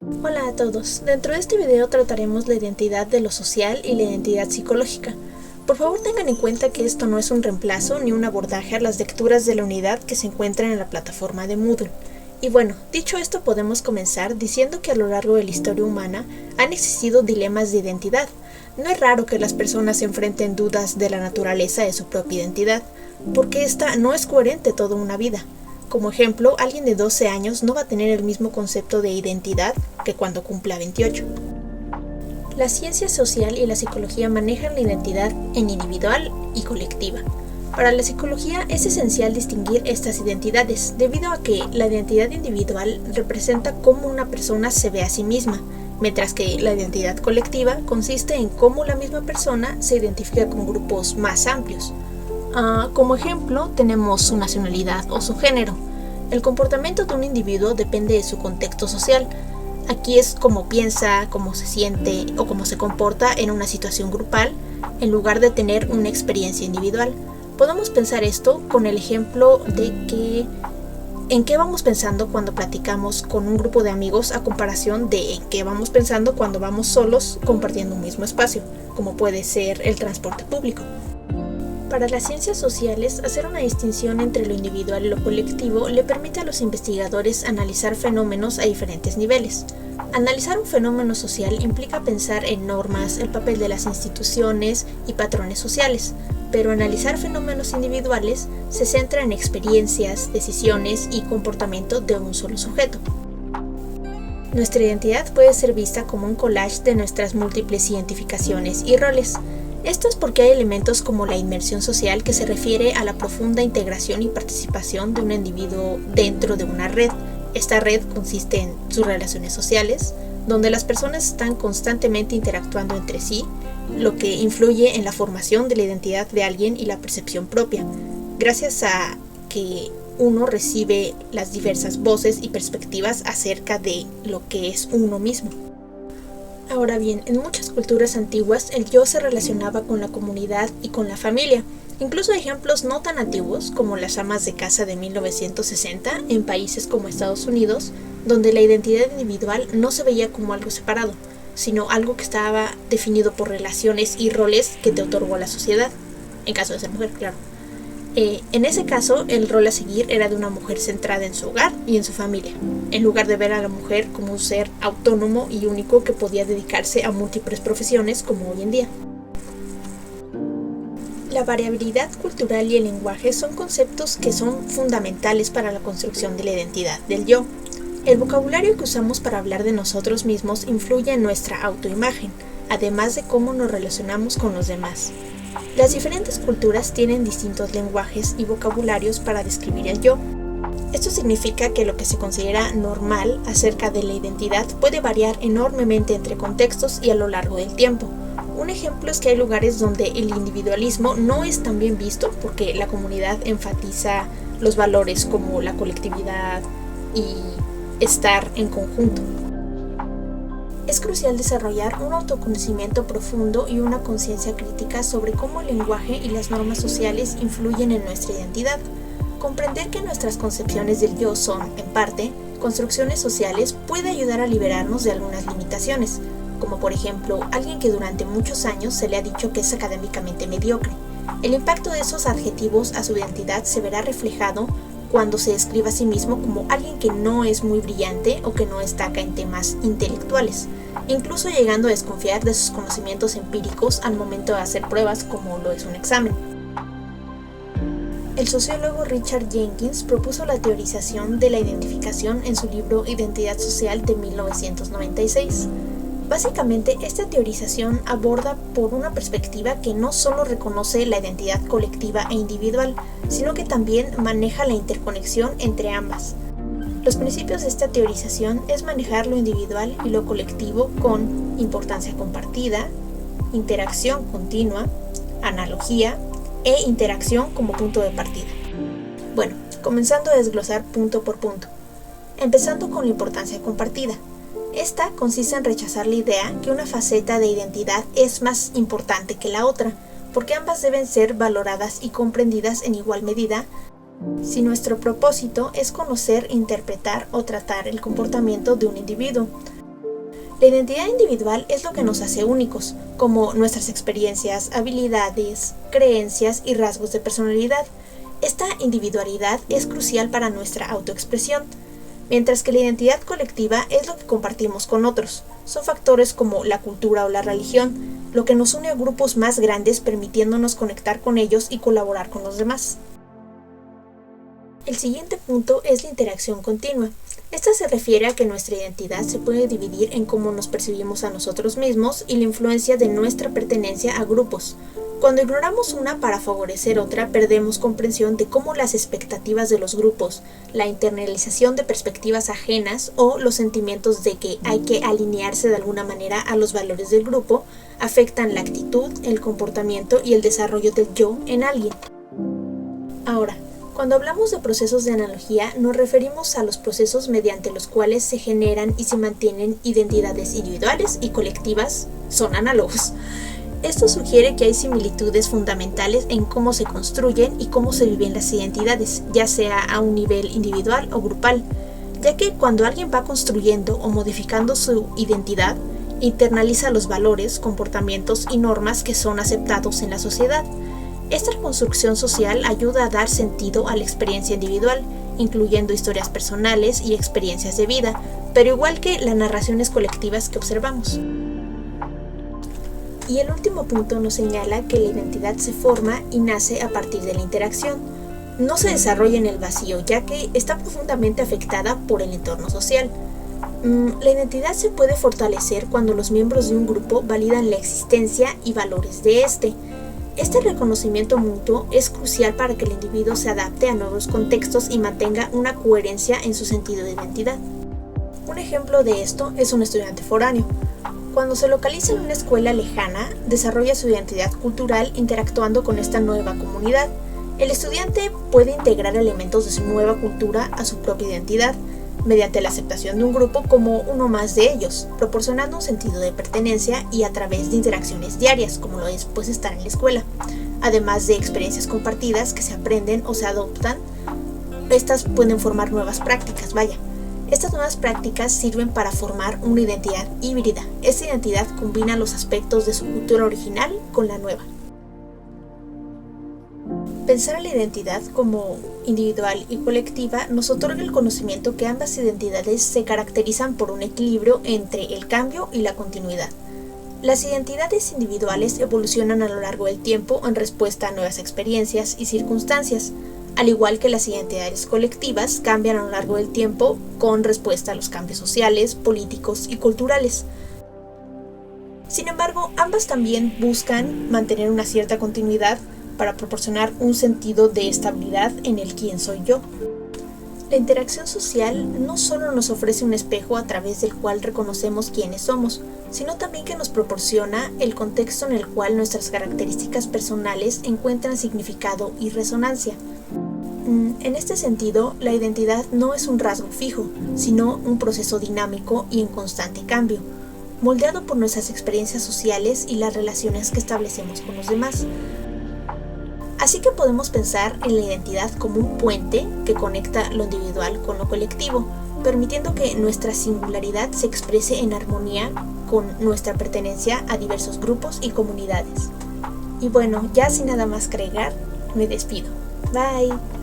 Hola a todos, dentro de este video trataremos la identidad de lo social y la identidad psicológica. Por favor tengan en cuenta que esto no es un reemplazo ni un abordaje a las lecturas de la unidad que se encuentran en la plataforma de Moodle. Y bueno, dicho esto podemos comenzar diciendo que a lo largo de la historia humana han existido dilemas de identidad. No es raro que las personas enfrenten dudas de la naturaleza de su propia identidad, porque esta no es coherente toda una vida. Como ejemplo, alguien de 12 años no va a tener el mismo concepto de identidad que cuando cumpla 28. La ciencia social y la psicología manejan la identidad en individual y colectiva. Para la psicología es esencial distinguir estas identidades, debido a que la identidad individual representa cómo una persona se ve a sí misma, mientras que la identidad colectiva consiste en cómo la misma persona se identifica con grupos más amplios. Como ejemplo, tenemos su nacionalidad o su género. El comportamiento de un individuo depende de su contexto social. Aquí es cómo piensa, cómo se siente o cómo se comporta en una situación grupal, en lugar de tener una experiencia individual. Podemos pensar esto con el ejemplo de en qué vamos pensando cuando platicamos con un grupo de amigos a comparación de en qué vamos pensando cuando vamos solos compartiendo un mismo espacio, como puede ser el transporte público. Para las ciencias sociales, hacer una distinción entre lo individual y lo colectivo le permite a los investigadores analizar fenómenos a diferentes niveles. Analizar un fenómeno social implica pensar en normas, el papel de las instituciones y patrones sociales, pero analizar fenómenos individuales se centra en experiencias, decisiones y comportamiento de un solo sujeto. Nuestra identidad puede ser vista como un collage de nuestras múltiples identificaciones y roles. Esto es porque hay elementos como la inmersión social, que se refiere a la profunda integración y participación de un individuo dentro de una red. Esta red consiste en sus relaciones sociales, donde las personas están constantemente interactuando entre sí, lo que influye en la formación de la identidad de alguien y la percepción propia, gracias a que uno recibe las diversas voces y perspectivas acerca de lo que es uno mismo. Ahora bien, en muchas culturas antiguas el yo se relacionaba con la comunidad y con la familia. Incluso ejemplos no tan antiguos como las amas de casa de 1960 en países como Estados Unidos, donde la identidad individual no se veía como algo separado, sino algo que estaba definido por relaciones y roles que te otorgó la sociedad, en caso de ser mujer, claro. En ese caso, el rol a seguir era de una mujer centrada en su hogar y en su familia, en lugar de ver a la mujer como un ser autónomo y único que podía dedicarse a múltiples profesiones como hoy en día. La variabilidad cultural y el lenguaje son conceptos que son fundamentales para la construcción de la identidad del yo. El vocabulario que usamos para hablar de nosotros mismos influye en nuestra autoimagen, además de cómo nos relacionamos con los demás. Las diferentes culturas tienen distintos lenguajes y vocabularios para describir el yo. Esto significa que lo que se considera normal acerca de la identidad puede variar enormemente entre contextos y a lo largo del tiempo. Un ejemplo es que hay lugares donde el individualismo no es tan bien visto porque la comunidad enfatiza los valores como la colectividad y estar en conjunto. Es crucial desarrollar un autoconocimiento profundo y una conciencia crítica sobre cómo el lenguaje y las normas sociales influyen en nuestra identidad. Comprender que nuestras concepciones del yo son, en parte, construcciones sociales puede ayudar a liberarnos de algunas limitaciones, como por ejemplo, alguien que durante muchos años se le ha dicho que es académicamente mediocre. El impacto de esos adjetivos a su identidad se verá reflejado cuando se describe a sí mismo como alguien que no es muy brillante o que no destaca en temas intelectuales, incluso llegando a desconfiar de sus conocimientos empíricos al momento de hacer pruebas como lo es un examen. El sociólogo Richard Jenkins propuso la teorización de la identificación en su libro Identidad Social de 1996. Básicamente, esta teorización aborda por una perspectiva que no solo reconoce la identidad colectiva e individual, sino que también maneja la interconexión entre ambas. Los principios de esta teorización es manejar lo individual y lo colectivo con importancia compartida, interacción continua, analogía e interacción como punto de partida. Bueno, comenzando a desglosar punto por punto. Empezando con la importancia compartida. Esta consiste en rechazar la idea que una faceta de identidad es más importante que la otra, porque ambas deben ser valoradas y comprendidas en igual medida si nuestro propósito es conocer, interpretar o tratar el comportamiento de un individuo. La identidad individual es lo que nos hace únicos, como nuestras experiencias, habilidades, creencias y rasgos de personalidad. Esta individualidad es crucial para nuestra autoexpresión, mientras que la identidad colectiva es lo que compartimos con otros. Son factores como la cultura o la religión, lo que nos une a grupos más grandes permitiéndonos conectar con ellos y colaborar con los demás. El siguiente punto es la interacción continua. Esta se refiere a que nuestra identidad se puede dividir en cómo nos percibimos a nosotros mismos y la influencia de nuestra pertenencia a grupos. Cuando ignoramos una para favorecer otra, perdemos comprensión de cómo las expectativas de los grupos, la internalización de perspectivas ajenas o los sentimientos de que hay que alinearse de alguna manera a los valores del grupo afectan la actitud, el comportamiento y el desarrollo del yo en alguien. Ahora, cuando hablamos de procesos de analogía, nos referimos a los procesos mediante los cuales se generan y se mantienen identidades individuales y colectivas, son análogos. Esto sugiere que hay similitudes fundamentales en cómo se construyen y cómo se viven las identidades, ya sea a un nivel individual o grupal, ya que cuando alguien va construyendo o modificando su identidad, internaliza los valores, comportamientos y normas que son aceptados en la sociedad. Esta construcción social ayuda a dar sentido a la experiencia individual, incluyendo historias personales y experiencias de vida, pero igual que las narraciones colectivas que observamos. Y el último punto nos señala que la identidad se forma y nace a partir de la interacción. No se desarrolla en el vacío, ya que está profundamente afectada por el entorno social. La identidad se puede fortalecer cuando los miembros de un grupo validan la existencia y valores de este. Este reconocimiento mutuo es crucial para que el individuo se adapte a nuevos contextos y mantenga una coherencia en su sentido de identidad. Un ejemplo de esto es un estudiante foráneo. Cuando se localiza en una escuela lejana, desarrolla su identidad cultural interactuando con esta nueva comunidad. El estudiante puede integrar elementos de su nueva cultura a su propia identidad, mediante la aceptación de un grupo como uno más de ellos, proporcionando un sentido de pertenencia y a través de interacciones diarias, como lo es pues estar en la escuela, además de experiencias compartidas que se aprenden o se adoptan. Estas pueden formar nuevas prácticas, Estas nuevas prácticas sirven para formar una identidad híbrida. Esta identidad combina los aspectos de su cultura original con la nueva. Pensar en la identidad como individual y colectiva nos otorga el conocimiento que ambas identidades se caracterizan por un equilibrio entre el cambio y la continuidad. Las identidades individuales evolucionan a lo largo del tiempo en respuesta a nuevas experiencias y circunstancias, al igual que las identidades colectivas cambian a lo largo del tiempo con respuesta a los cambios sociales, políticos y culturales. Sin embargo, ambas también buscan mantener una cierta continuidad para proporcionar un sentido de estabilidad en el quién soy yo. La interacción social no solo nos ofrece un espejo a través del cual reconocemos quiénes somos, sino también que nos proporciona el contexto en el cual nuestras características personales encuentran significado y resonancia. En este sentido, la identidad no es un rasgo fijo, sino un proceso dinámico y en constante cambio, moldeado por nuestras experiencias sociales y las relaciones que establecemos con los demás. Así que podemos pensar en la identidad como un puente que conecta lo individual con lo colectivo, permitiendo que nuestra singularidad se exprese en armonía con nuestra pertenencia a diversos grupos y comunidades. Y bueno, ya sin nada más que agregar, me despido. Bye.